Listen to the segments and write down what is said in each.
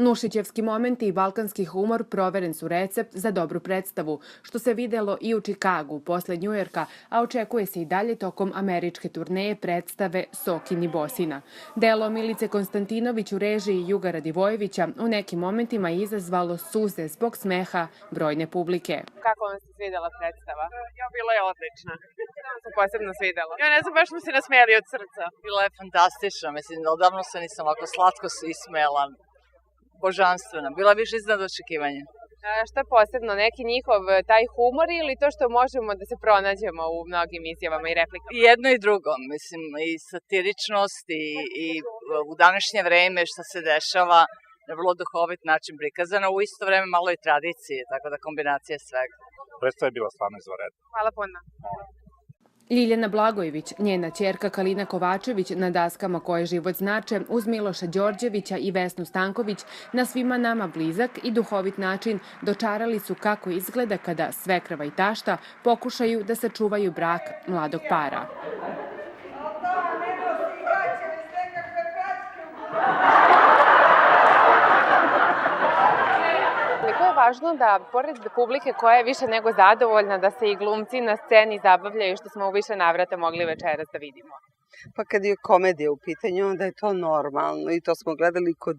Nušićevski momenti i balkanski humor proveren su recept za dobru predstavu, što se videlo i u Čikagu posle Njujorka, a očekuje se i dalje tokom američke turneje predstave Sokin i Bosina. Delo Milice Konstantinović u režiji Juga Radivojevića u nekim momentima je izazvalo suze zbog smeha brojne publike. Kako vam se svidela predstava? Ja, bila je odlična. Šta vam se posebno svidelo? Ja ne znam, baš smo se nasmijali od srca. Bila je fantastična, mislim, odavno se nisam ovako slatko se ismela. Božanstvena, bila više iznad očekivanja. Šta posebno, neki njihov taj humor ili to što možemo da se pronađemo u mnogim izjavama i replikama? I jedno i drugo, mislim, i satiričnost i u današnje vreme šta se dešava na vrlo duhovit način prikazano, u isto vreme malo i tradicije, tako da kombinacija svega. Predstava je bila stvarno izvanredna. Hvala puno. Ljiljana Blagojević, njena ćerka Kalina Kovačević na daskama koje život znače, uz Miloša Đorđevića i Vesnu Stanković, na svima nama blizak i duhovit način dočarali su kako izgleda kada svekrva i tašta pokušaju da sačuvaju brak mladog para. Koliko je važno da, pored publike koja je više nego zadovoljna, da se i glumci na sceni zabavljaju, što smo u više navrata mogli večeras da vidimo? Pa kad je komedija u pitanju, onda je to normalno i to smo gledali kod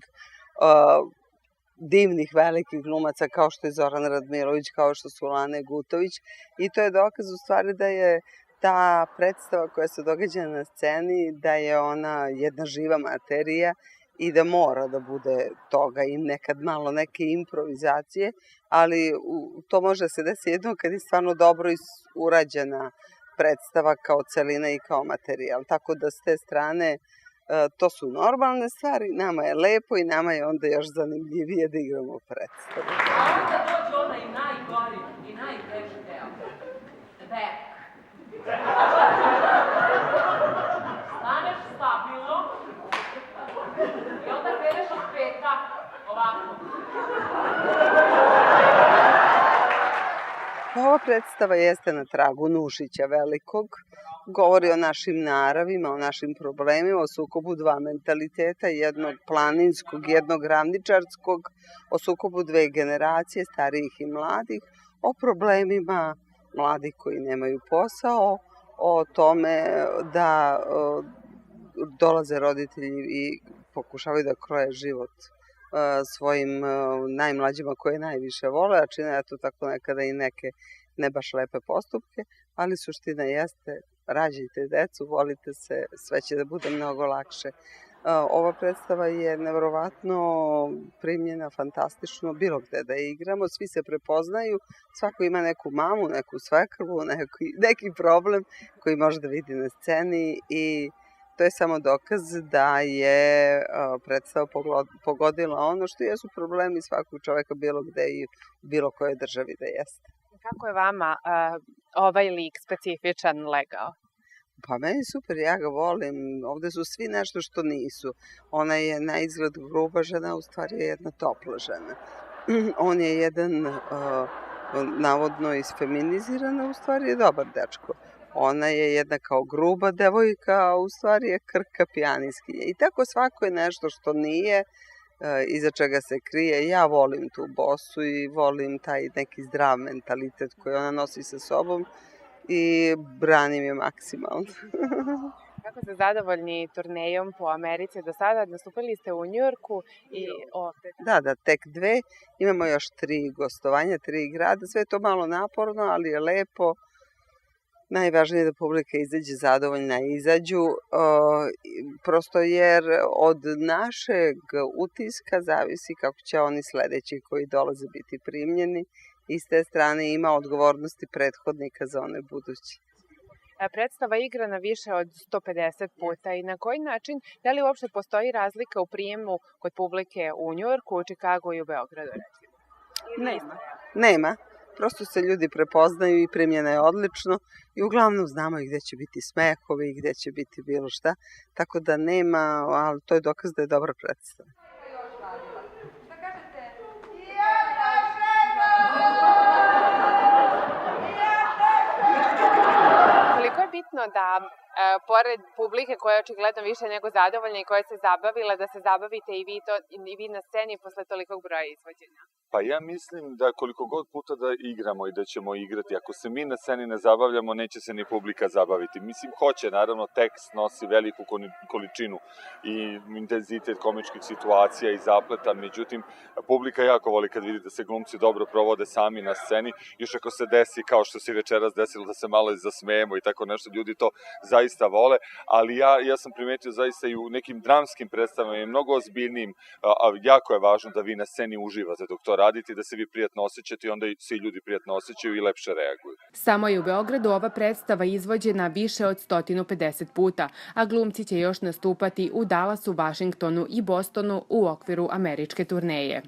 divnih velikih glumaca kao što je Zoran Radmilović, kao što su Lana Gutović, i to je dokaz u stvari da je ta predstava koja se događa na sceni, da je ona jedna živa materija i da mora da bude toga i nekad malo neke improvizacije, ali to može se desiti jedno kad je stvarno dobro urađena predstava kao celina i kao materijal. Tako da s te strane to su normalne stvari, nama je lepo i nama je onda još zanimljivije da igramo predstavu. A onda dođe onaj najgori i najteži deo. Vek. Staneš stabilno i onda kreneš od peta ovako. Ova predstava jeste na tragu Nušića velikog, govori o našim naravima, o našim problemima, o sukobu dva mentaliteta, jednog planinskog, jednog ravničarskog, o sukobu dve generacije, starijih i mladih, o problemima mladih koji nemaju posao, o tome da dolaze roditelji i pokušavaju da kroje život svojim najmlađima koje najviše vole, a čine to tako nekada i neke ne baš lepe postupke, ali suština jeste rađajte decu, volite se, sve će da bude mnogo lakše. Ova predstava je nevjerovatno primljena, fantastično, bilo gde da igramo, svi se prepoznaju, svako ima neku mamu, neku svekrvu, neki problem koji može da vidi na sceni i to je samo dokaz da je predstava pogodila ono što jesu problemi svakog čoveka bilo gde i bilo koje državi da jeste. Kako je vama ovaj lik specifičan legao? Pa meni super, ja ga volim. Ovde su svi nešto što nisu. Ona je na izgled gruba žena, u stvari je jedna topla žena. On je jedan navodno isfeminiziran, a u stvari je dobar dečko. Ona je jedna kao gruba devojka, a u stvari je krhka pijaniskinja. I tako svako je nešto što nije, iza čega se krije. Ja volim tu bosu i volim taj neki zdrav mentalitet koji ona nosi sa sobom i branim je maksimalno. Kako ste zadovoljni turnejom po Americi do sada? Nastupili ste u Njujorku i ovde. Da, tek 2. Imamo još 3 gostovanja, 3 grada. Sve je to malo naporno, ali je lepo. Najvažnije je da publika izađe zadovoljna i izađu, prosto jer od našeg utiska zavisi kako će oni sledeći koji dolaze biti primljeni i s te strane ima odgovornosti prethodnika za one buduće. Predstava igrana više od 150 puta i na koji način, da li uopšte postoji razlika u prijemu kod publike u Njujorku, u Čikagu i u Beogradu? Nema. Prosto se ljudi prepoznaju i primljena je odlično i uglavnom znamo i gde će biti smehovi i gde će biti bilo šta, tako da nema, ali to je dokaz da je dobra predstava. Šta kažete? Koliko je bitno da pored publike koja je očigledno više nego zadovoljna i koja se zabavila, da se zabavite i vi na sceni posle tolikog broja izvođenja? Pa ja mislim da koliko god puta da igramo i da ćemo igrati, ako se mi na sceni ne zabavljamo, neće se ni publika zabaviti. Mislim, hoće, naravno, tekst nosi veliku količinu i intenzitet komičkih situacija i zapleta, međutim, publika jako voli kad vidi da se glumci dobro provode sami na sceni, još ako se desi, kao što se večeras desilo, da se malo zasmejemo i tako nešto, ljudi to zaista vole, ali ja sam primetio zaista i u nekim dramskim predstavama i mnogo ozbiljnijim, a jako je važno da vi na sceni uživate dok to radite, da se vi prijatno osjećate i onda i svi ljudi prijatno osjećaju i lepše reaguju. Samo je u Beogradu ova predstava izvođena više od 150 puta, a glumci će još nastupati u Dallasu, Vašingtonu i Bostonu u okviru američke turneje.